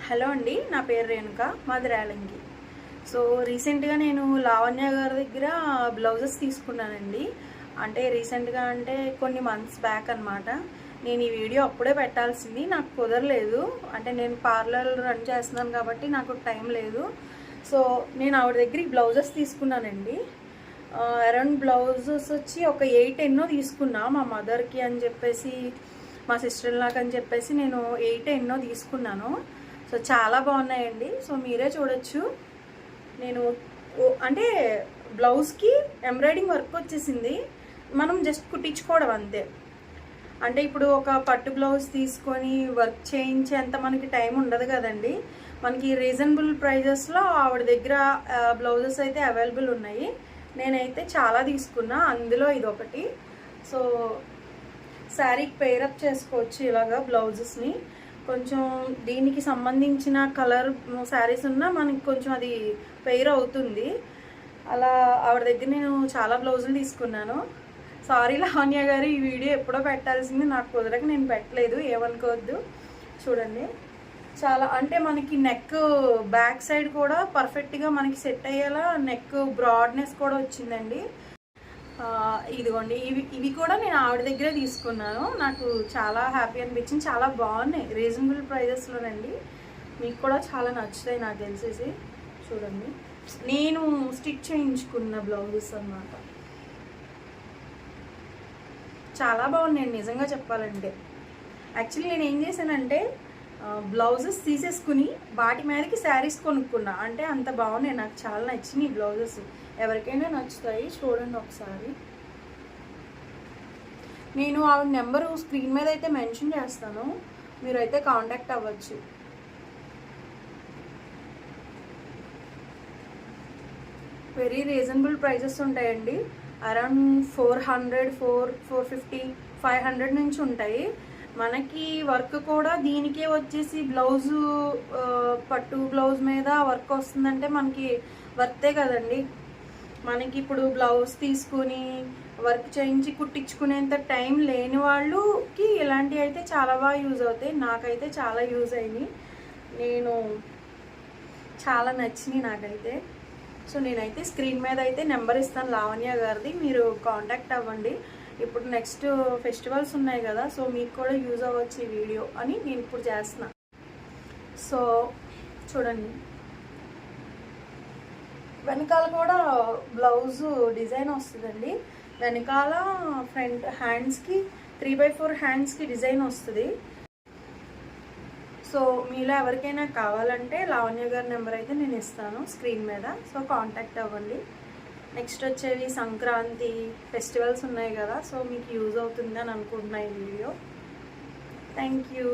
Hello అండి, నా పేరు రేణుక, మాది రేలంగి. సో రీసెంట్గా నేను లావణ్య గారి దగ్గర బ్లౌజెస్ తీసుకున్నానండి. అంటే రీసెంట్గా అంటే కొన్ని మంత్స్ బ్యాక్ అనమాట. నేను ఈ వీడియో అప్పుడే పెట్టాల్సింది, నాకు కుదరలేదు. అంటే నేను పార్లర్ రన్ చేస్తున్నాను కాబట్టి నాకు టైం లేదు. సో నేను ఆవిడ దగ్గర ఈ బ్లౌజెస్ తీసుకున్నానండి. అరౌండ్ బ్లౌజెస్ వచ్చి ఒక 8 ఎన్నో తీసుకున్నా. మా మదర్కి అని చెప్పేసి, మా సిస్టర్ ఇన్లాకి అని చెప్పేసి నేను 8 ఎన్నో తీసుకున్నాను. సో చాలా బాగున్నాయండి. సో మీరే చూడొచ్చు. నేను అంటే బ్లౌజ్కి ఎంబ్రాయిడింగ్ వర్క్ వచ్చేసింది, మనం జస్ట్ కుట్టించుకోవడం అంతే. అంటే ఇప్పుడు ఒక పట్టు బ్లౌజ్ తీసుకొని వర్క్ చేయించేంత మనకి టైం ఉండదు కదండి. మనకి రీజనబుల్ ప్రైజెస్లో ఆవిడ దగ్గర బ్లౌజెస్ అయితే అవైలబుల్ ఉన్నాయి. నేనైతే చాలా తీసుకున్నా, అందులో ఇది ఒకటి. సో శారీకి పేరప్ చేసుకోవచ్చు ఇలాగా బ్లౌజెస్ని. కొంచెం దీనికి సంబంధించిన కలర్ శారీస్ ఉన్నా మనకి కొంచెం అది పెయిర్ అవుతుంది. అలా ఆవిడ దగ్గర నేను చాలా బ్లౌజులు తీసుకున్నాను. సారీ లావణ్య గారు, ఈ వీడియో ఎప్పుడో పెట్టాల్సింది, నాకు కుదరక నేను పెట్టలేదు, ఏమనుకోవద్దు. చూడండి, చాలా అంటే మనకి నెక్ బ్యాక్ సైడ్ కూడా పర్ఫెక్ట్గా మనకి సెట్ అయ్యేలా నెక్ బ్రాడ్నెస్ కూడా వచ్చిందండి. ఇదిగోండి, ఇవి కూడా నేను ఆవిడ దగ్గరే తీసుకున్నాను. నాకు చాలా హ్యాపీ అనిపించింది, చాలా బాగున్నాయి, రీజనబుల్ ప్రైజెస్లోనండి. మీకు కూడా చాలా నచ్చుతాయి నాకు తెలిసేసి. చూడండి, నేను స్టిచ్ చేయించుకున్న బ్లౌజెస్ అన్నమాట. చాలా బాగున్నాయండి నిజంగా చెప్పాలంటే. యాక్చువల్లీ నేను ఏం చేశానంటే బ్లౌజెస్ తీసేసుకుని వాటి మీదకి శారీస్ కొనుక్కున్నా. అంటే అంత బాగున్నాయి, నాకు చాలా నచ్చినాయి బ్లౌజెస్. ఎవరికైనా నచ్చుతాయి, చూడండి ఒకసారి. నేను ఆవిడ నెంబరు స్క్రీన్ మీద అయితే మెన్షన్ చేస్తాను, మీరైతే కాంటాక్ట్ అవ్వచ్చు. వెరీ రీజనబుల్ ప్రైజెస్ ఉంటాయండి. అరౌండ్ 400, 450, 500 నుంచి ఉంటాయి. మనకి వర్క్ కూడా దీనికే వచ్చేసి బ్లౌజు పట్టు బ్లౌజ్ మీద వర్క్ వస్తుందంటే మనకి వర్తే కదండి. మనకి ఇప్పుడు బ్లౌజ్ తీసుకుని వర్క్ చేయించి కుట్టించుకునేంత టైం లేని వాళ్ళకి ఇలాంటివి అయితే చాలా బాగా యూజ్ అవుతాయి. నాకైతే చాలా యూజ్ అయినాయి, నేను చాలా నచ్చినాయి నాకైతే. సో నేనైతే స్క్రీన్ మీద అయితే నెంబర్ ఇస్తాను లావణ్య గారిది, మీరు కాంటాక్ట్ అవ్వండి. ఇప్పుడు నెక్స్ట్ ఫెస్టివల్స్ ఉన్నాయి కదా, సో మీకు కూడా యూజ్ అవ్వచ్చు ఈ వీడియో అని నేను ఇప్పుడు చేస్తున్నా. సో చూడండి, వెనకాల కూడా బ్లౌజ్ డిజైన్ వస్తుందండి. వెనకాల ఫ్రంట్ హ్యాండ్స్కి 3/4 హ్యాండ్స్కి డిజైన్ వస్తుంది. సో మీలో ఎవరికైనా కావాలంటే లావణ్య గారి నెంబర్ అయితే నేను ఇస్తాను స్క్రీన్ మీద, సో కాంటాక్ట్ అవ్వండి. నెక్స్ట్ వచ్చేవి సంక్రాంతి ఫెస్టివల్స్ ఉన్నాయి కదా, సో మీకు యూజ్ అవుతుందని అనుకుంటున్నా ఈ వీడియో. Thank you.